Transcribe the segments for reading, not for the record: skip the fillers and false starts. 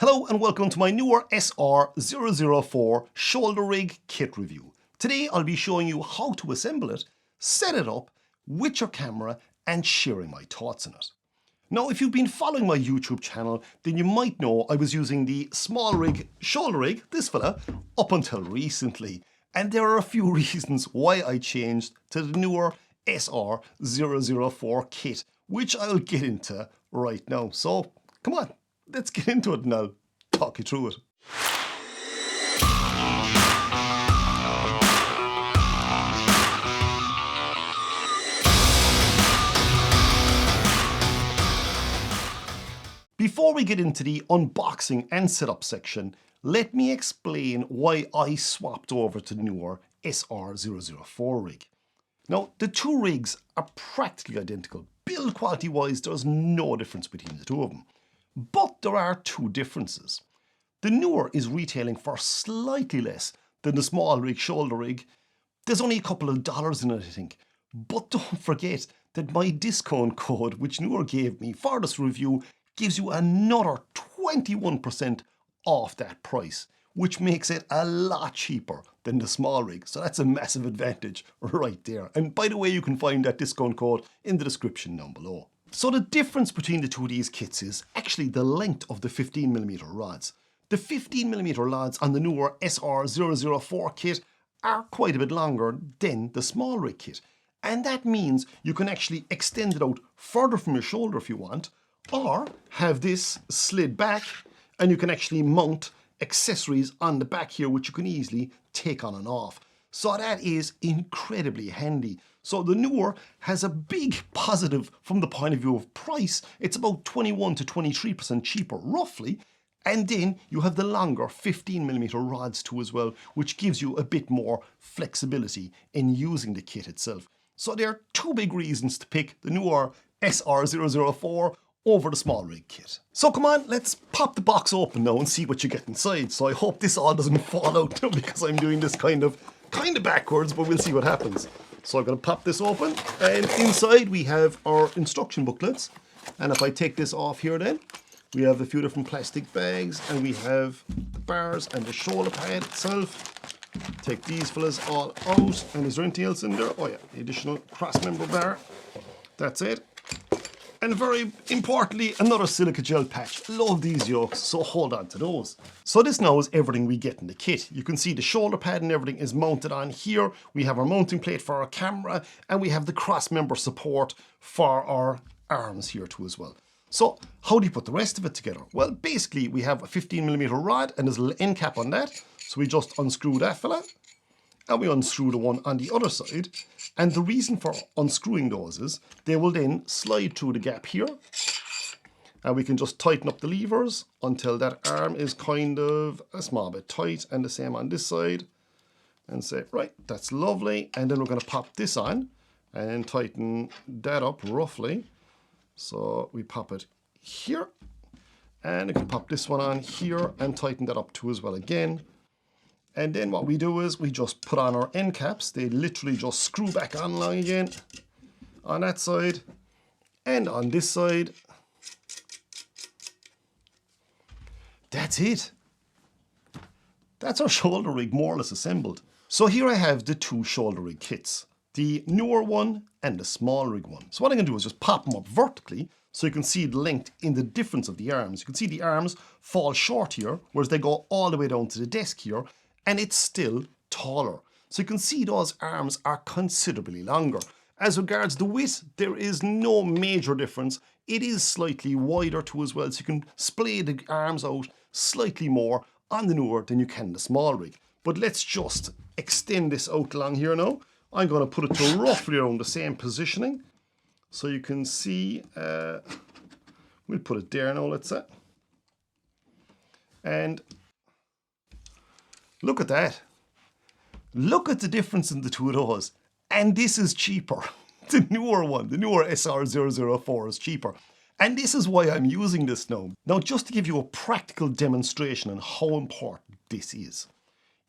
Hello and welcome to my Neewer SR004 Shoulder Rig kit review. Today I'll be showing you how to assemble it, set it up with your camera and sharing my thoughts on it. Now if you've been following my YouTube channel then you might know I was using the SmallRig shoulder rig, this fella, up until recently. And there are a few reasons why I changed to the Neewer SR004 kit, which I'll get into right now. So come on. Let's get into it and I'll talk you through it. Before we get into the unboxing and setup section, let me explain why I swapped over to the Neewer SR004 rig. Now, the two rigs are practically identical. Build quality wise, there's no difference between the two of them. But there are two differences. The Neewer is retailing for slightly less than the SmallRig shoulder rig. There's only a couple of dollars in it, I think. But don't forget that my discount code, which Neewer gave me for this review, gives you another 21% off that price, which makes it a lot cheaper than the SmallRig. So that's a massive advantage right there. And by the way, you can find that discount code in the description down below. So the difference between the two of these kits is actually the length of the 15mm rods. The 15mm rods on the Neewer SR004 kit are quite a bit longer than the SmallRig kit. And that means you can actually extend it out further from your shoulder if you want, or have this slid back and you can actually mount accessories on the back here which you can easily take on and off. So that is incredibly handy. So the Neewer has a big positive from the point of view of price. It's about 21 to 23% cheaper roughly. And then you have the longer 15mm rods too as well, which gives you a bit more flexibility in using the kit itself. So there are two big reasons to pick the Neewer SR004 over the SmallRig kit. So come on, let's pop the box open now and see what you get inside. So I hope this all doesn't fall out now because I'm doing this kind of backwards, but we'll see what happens. So I'm going to pop this open, and inside we have our instruction booklets. And if I take this off here then, we have a few different plastic bags, and we have the bars and the shoulder pad itself. Take these fellas all out, and is there anything else in there? Oh yeah, the additional cross-member bar. That's it. And very importantly, another silica gel patch. Love these yokes, so hold on to those. So this now is everything we get in the kit. You can see the shoulder pad and everything is mounted on here. We have our mounting plate for our camera, and we have the cross-member support for our arms here too as well. So how do you put the rest of it together? Well, basically we have a 15mm rod and there's a little end cap on that. So we just unscrew that fella, and we unscrew the one on the other side. And the reason for unscrewing those is they will then slide through the gap here, and we can just tighten up the levers until that arm is kind of a small bit tight, and the same on this side, and say, right, that's lovely. And then we're going to pop this on and tighten that up roughly. So we pop it here, and we can pop this one on here and tighten that up too as well again. And then what we do is we just put on our end caps. They literally just screw back online again on that side and on this side. That's it. That's our shoulder rig more or less assembled. So here I have the two shoulder rig kits, the Neewer one and the SmallRig one. So what I'm going to do is just pop them up vertically so you can see the length in the difference of the arms. You can see the arms fall short here, whereas they go all the way down to the desk here. And it's still taller. So you can see those arms are considerably longer. As regards the width, there is no major difference. It is slightly wider too as well, so you can splay the arms out slightly more on the Neewer than you can the SmallRig. But let's just extend this out along here now. I'm going to put it to roughly around the same positioning. So you can see, we'll put it there now, let's say. And look at that. Look at the difference in the two of those. And this is cheaper. The Neewer one, the Neewer SR004 is cheaper. And this is why I'm using this now. Now, just to give you a practical demonstration on how important this is.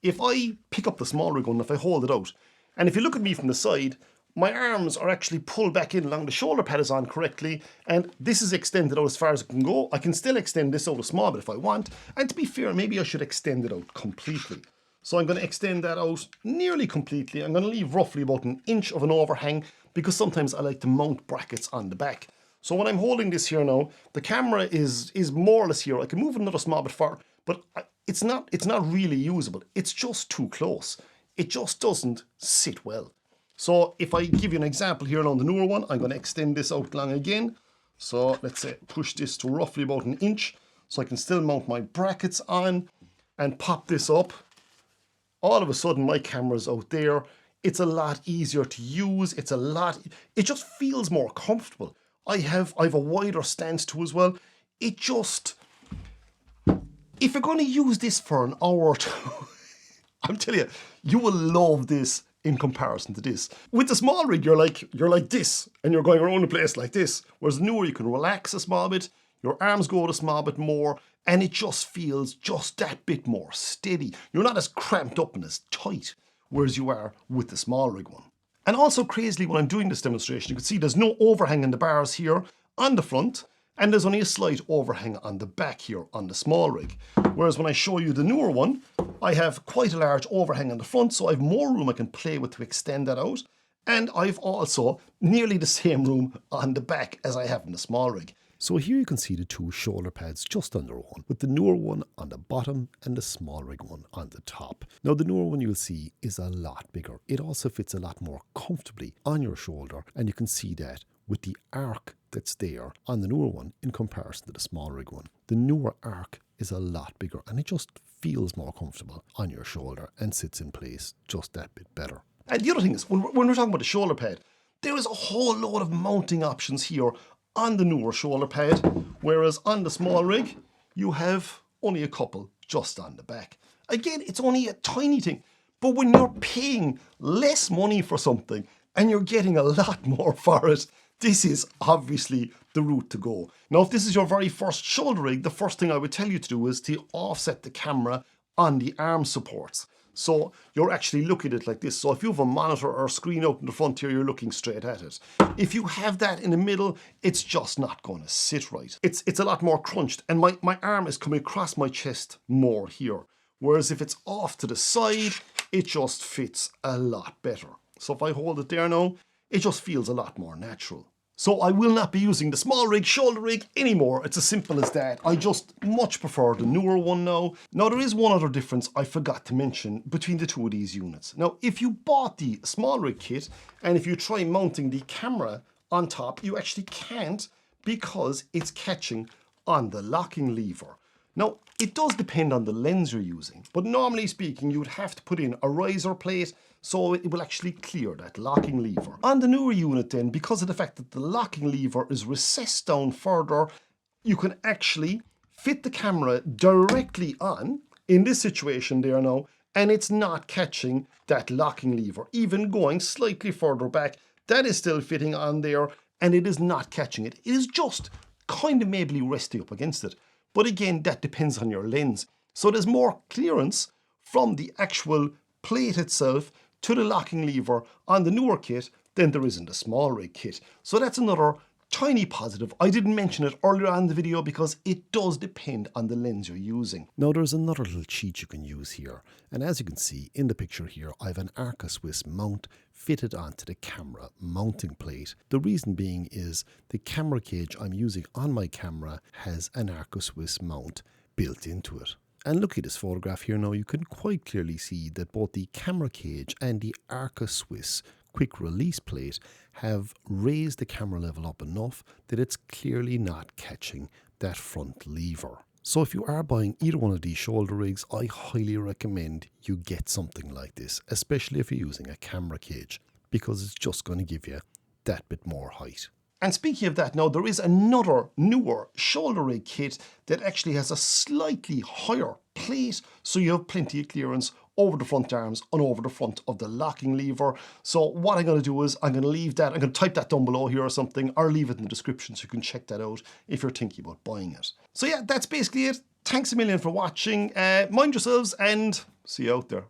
If I pick up the SmallRig one, if I hold it out, and if you look at me from the side, my arms are actually pulled back in along the shoulder pad is on correctly, and this is extended out as far as it can go. I can still extend this out a small bit if I want, and to be fair, maybe I should extend it out completely. So I'm going to extend that out nearly completely. I'm going to leave roughly about an inch of an overhang because sometimes I like to mount brackets on the back. So when I'm holding this here now, the camera is more or less here. I can move it another small bit far, but it's not really usable. It's just too close. It just doesn't sit well. So if I give you an example here on the newer one, I'm going to extend this out long again. So let's say push this to roughly about an inch so I can still mount my brackets on and pop this up. All of a sudden my camera's out there. It's a lot easier to use. It just feels more comfortable. I have a wider stance too as well. It just, if you're going to use this for an hour or two, I'm telling you, you will love this in comparison to this. With the SmallRig, you're like this, and you're going around the place like this. Whereas the newer, you can relax a small bit, your arms go out a small bit more, and it just feels just that bit more steady. You're not as cramped up and as tight, whereas you are with the SmallRig one. And also crazily, when I'm doing this demonstration, you can see there's no overhang in the bars here on the front, and there's only a slight overhang on the back here on the SmallRig. Whereas when I show you the newer one, I have quite a large overhang on the front, so I have more room I can play with to extend that out. And I've also nearly the same room on the back as I have in the SmallRig. So here you can see the two shoulder pads just under one, with the newer one on the bottom and the SmallRig one on the top. Now the newer one you'll see is a lot bigger. It also fits a lot more comfortably on your shoulder, and you can see that with the arc that's there on the newer one in comparison to the SmallRig one. The newer arc is a lot bigger and it just feels more comfortable on your shoulder and sits in place just that bit better. And the other thing is, when we're talking about the shoulder pad, there is a whole load of mounting options here on the newer shoulder pad, whereas on the SmallRig, you have only a couple just on the back. Again, it's only a tiny thing, but when you're paying less money for something and you're getting a lot more for it, this is obviously the route to go. Now, if this is your very first shoulder rig, the first thing I would tell you to do is to offset the camera on the arm supports. So you're actually looking at it like this. So if you have a monitor or a screen out in the front here, you're looking straight at it. If you have that in the middle, it's just not going to sit right. It's a lot more crunched, and my arm is coming across my chest more here. Whereas if it's off to the side, it just fits a lot better. So if I hold it there now, it just feels a lot more natural. So I will not be using the SmallRig shoulder rig anymore. It's as simple as that. I just much prefer the newer one now. Now there is one other difference I forgot to mention between the two of these units. Now if you bought the SmallRig kit and if you try mounting the camera on top, you actually can't because it's catching on the locking lever. Now it does depend on the lens you're using, but normally speaking you would have to put in a riser plate so it will actually clear that locking lever. On the newer unit then, because of the fact that the locking lever is recessed down further, you can actually fit the camera directly on, in this situation there now, and it's not catching that locking lever. Even going slightly further back, that is still fitting on there, and it is not catching it. It is just kind of maybe resting up against it. But again, that depends on your lens. So there's more clearance from the actual plate itself to the locking lever on the newer kit than there is in the SmallRig kit. So that's another tiny positive. I didn't mention it earlier on in the video because it does depend on the lens you're using. Now there's another little cheat you can use here. And as you can see in the picture here, I have an Arca Swiss mount fitted onto the camera mounting plate. The reason being is the camera cage I'm using on my camera has an Arca Swiss mount built into it. And look at this photograph here now, you can quite clearly see that both the camera cage and the Arca Swiss quick release plate have raised the camera level up enough that it's clearly not catching that front lever. So if you are buying either one of these shoulder rigs, I highly recommend you get something like this, especially if you're using a camera cage, because it's just going to give you that bit more height. And speaking of that now, there is another newer shoulder rig kit that actually has a slightly higher plate, so you have plenty of clearance over the front arms and over the front of the locking lever. So what I'm going to do is I'm going to leave that, I'm going to type that down below here or something, or leave it in the description so you can check that out if you're thinking about buying it. So yeah, that's basically it. Thanks a million for watching. Mind yourselves and see you out there.